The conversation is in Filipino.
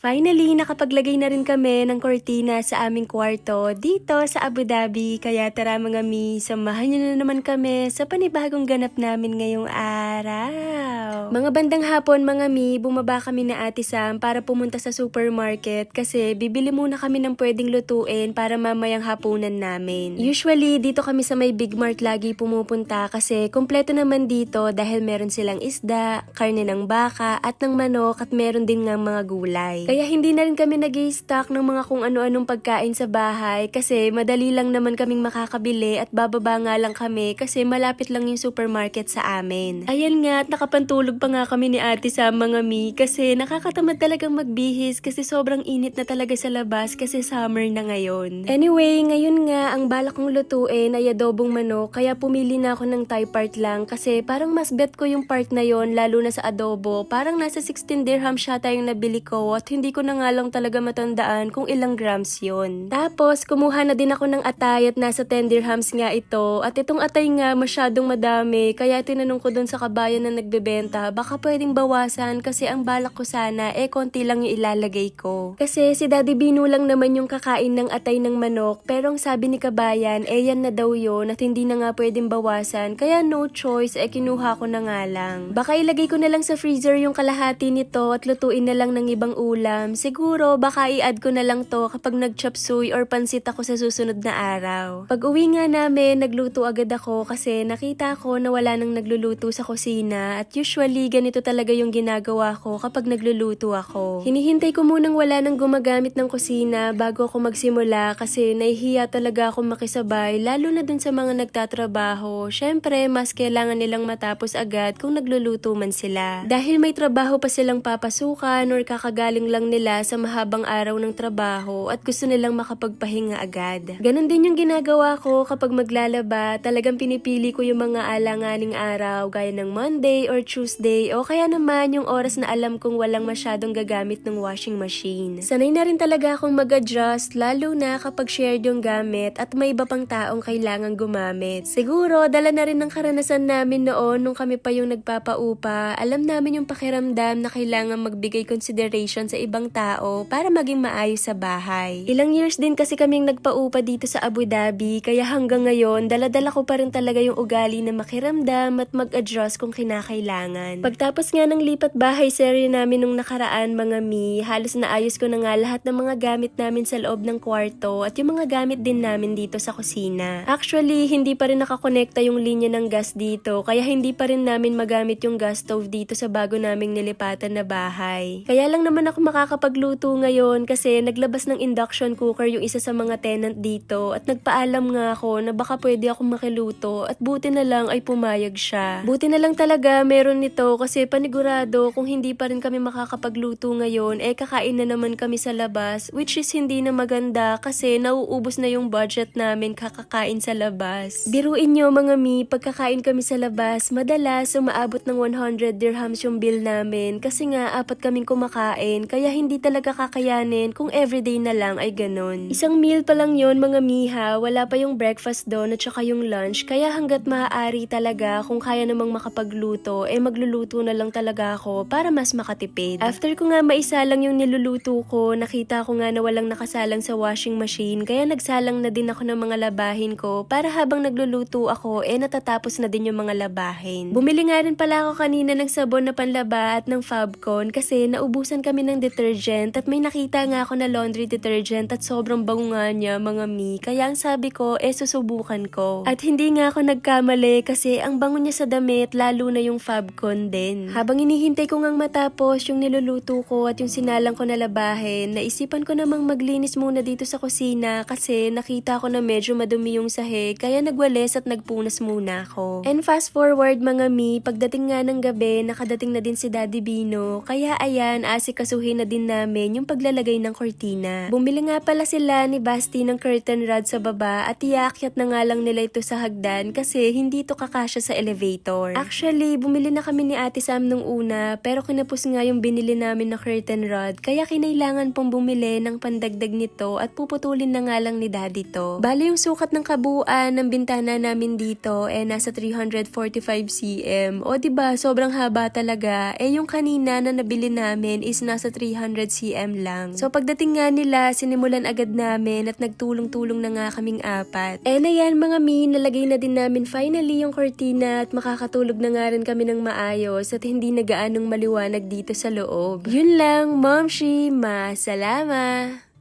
Finally, nakapaglagay na rin kami ng kortina sa aming kwarto dito sa Abu Dhabi. Kaya tara mga mi, samahan niyo na naman kami sa panibagong ganap namin ngayong araw. Mga bandang hapon mga mi, bumaba kami na Ate Sam para pumunta sa supermarket kasi bibili muna kami ng pwedeng lutuin para mamayang hapunan namin. Usually, dito kami sa may Big Mart lagi pumupunta kasi kompleto naman dito dahil meron silang isda, karne ng baka at ng manok at meron din nga mga gulay. Kaya hindi na rin kami nag-i-stock ng mga kung ano-anong pagkain sa bahay kasi madali lang naman kaming makakabili at bababa nga lang kami kasi malapit lang yung supermarket sa amin. Ayan nga at nakapantulog pa nga kami ni Ate sa mga mi kasi nakakatamad talagang magbihis kasi sobrang init na talaga sa labas kasi summer na ngayon. Anyway, ngayon nga ang balak kong lutuin ay adobong manok kaya pumili na ako ng Thai part lang kasi parang mas bet ko yung part na yon lalo na sa adobo. Parang nasa 16 dirham siya tayong nabili ko at hindi ko na nga lang talaga matandaan kung ilang grams yon. Tapos, kumuha na din ako ng atay at nasa 10 dirhams nga ito. At itong atay nga masyadong madami, kaya tinanong ko dun sa kabayan na nagbebenta, baka pwedeng bawasan kasi ang balak ko sana konti lang yung ilalagay ko. Kasi si Daddy Bino lang naman yung kakain ng atay ng manok, pero ang sabi ni kabayan, yan na daw yun at hindi na nga pwedeng bawasan, kaya no choice, kinuha ko na nga lang. Baka ilagay ko na lang sa freezer yung kalahati nito at lutuin na lang ng ibang ulam. Siguro, baka i-add ko na lang to kapag nag-chop suey or pansit ako sa susunod na araw. Pag uwi nga namin, nagluto agad ako kasi nakita ko na wala nang nagluluto sa kusina at usually ganito talaga yung ginagawa ko kapag nagluluto ako. Hinihintay ko munang wala nang gumagamit ng kusina bago ako magsimula kasi nahihiya talaga akong makisabay lalo na dun sa mga nagtatrabaho. Syempre, mas kailangan nilang matapos agad kung nagluluto man sila. Dahil may trabaho pa silang papasukan or kakagaling lang nila sa mahabang araw ng trabaho at gusto nilang makapagpahinga agad. Ganon din yung ginagawa ko kapag maglalaba, talagang pinipili ko yung mga alanganing araw gaya ng Monday or Tuesday o kaya naman yung oras na alam kong walang masyadong gagamit ng washing machine. Sanay na rin talaga akong mag-adjust lalo na kapag shared yung gamit at may iba pang taong kailangan gumamit. Siguro dala na rin ng karanasan namin noon nung kami pa yung nagpapaupa, alam namin yung pakiramdam na kailangan magbigay consideration sa ibang tao para maging maayos sa bahay. Ilang years din kasi kaming nagpaupa dito sa Abu Dhabi kaya hanggang ngayon dala-dala ko pa rin talaga yung ugali na makiramdam at mag-adjust kung kinakailangan. Pagtapos nga ng lipat bahay serye namin nung nakaraan mga mi, halos naayos ko na nga lahat ng mga gamit namin sa loob ng kwarto at yung mga gamit din namin dito sa kusina. Actually, hindi pa rin nakakonekta yung linya ng gas dito kaya hindi pa rin namin magamit yung gas stove dito sa bago naming nilipatan na bahay. Kaya lang naman ako makakapagluto ngayon kasi naglabas ng induction cooker yung isa sa mga tenant dito at nagpaalam nga ako na baka pwede akong makiluto at buti na lang ay pumayag siya. Buti na lang talaga meron nito kasi panigurado kung hindi pa rin kami makakapagluto ngayon kakain na naman kami sa labas which is hindi na maganda kasi nauubos na yung budget namin kakakain sa labas. Biruin nyo mga mi, pagkakain kami sa labas, madalas umaabot ng 100 dirhams yung bill namin kasi nga apat kaming kumakain kaya hindi talaga kakayanin kung everyday na lang ay ganun. Isang meal pa lang yon mga miha, wala pa yung breakfast doon at saka yung lunch kaya hanggat maaari talaga kung kaya namang makapagluto magluluto na lang talaga ako para mas makatipid. After ko nga maisalang yung niluluto ko, nakita ko nga na walang nakasalang sa washing machine kaya nagsalang na din ako ng mga labahin ko para habang nagluluto ako natatapos na din yung mga labahin. Bumili nga rin pala ako kanina ng sabon na panlaba at ng Fabcon kasi naubusan kami ng detergent at may nakita nga ako na laundry detergent at sobrang bango nga niya mga mi kaya ang sabi ko susubukan ko. At hindi nga ako nagkamali kasi ang bango niya sa damit lalo na yung Fabcon din. Habang inihintay ko ngang matapos yung niluluto ko at yung sinalang ko na labahin, naisipan ko namang maglinis muna dito sa kusina kasi nakita ko na medyo madumi yung sahig kaya nagwalis at nagpunas muna ako. And fast forward mga mi, pagdating nga ng gabi, nakadating na din si Daddy Bino kaya ayan, asikasuhin na din namin yung paglalagay ng kortina. Bumili nga pala sila ni Basti ng curtain rod sa baba at iakyat na nga lang nila ito sa hagdan kasi hindi ito kakasya sa elevator. Actually, bumili na kami ni Ate Sam nung una pero kinapos nga yung binili namin na curtain rod kaya kinailangan pong bumili ng pandagdag nito at puputulin na nga lang ni Daddy to. Bali yung sukat ng kabuuan ng bintana namin dito nasa 345 cm. O diba, sobrang haba talaga. Yung kanina na nabili namin is nasa 300 300 cm lang. So pagdating nga nila, sinimulan agad namin at nagtulong-tulong na nga kaming apat. And ayan mga mi, nalagay na din namin finally yung cortina at makakatulog na nga rin kami ng maayos at hindi na gaanong maliwanag dito sa loob. Yun lang, Momshi, masalama!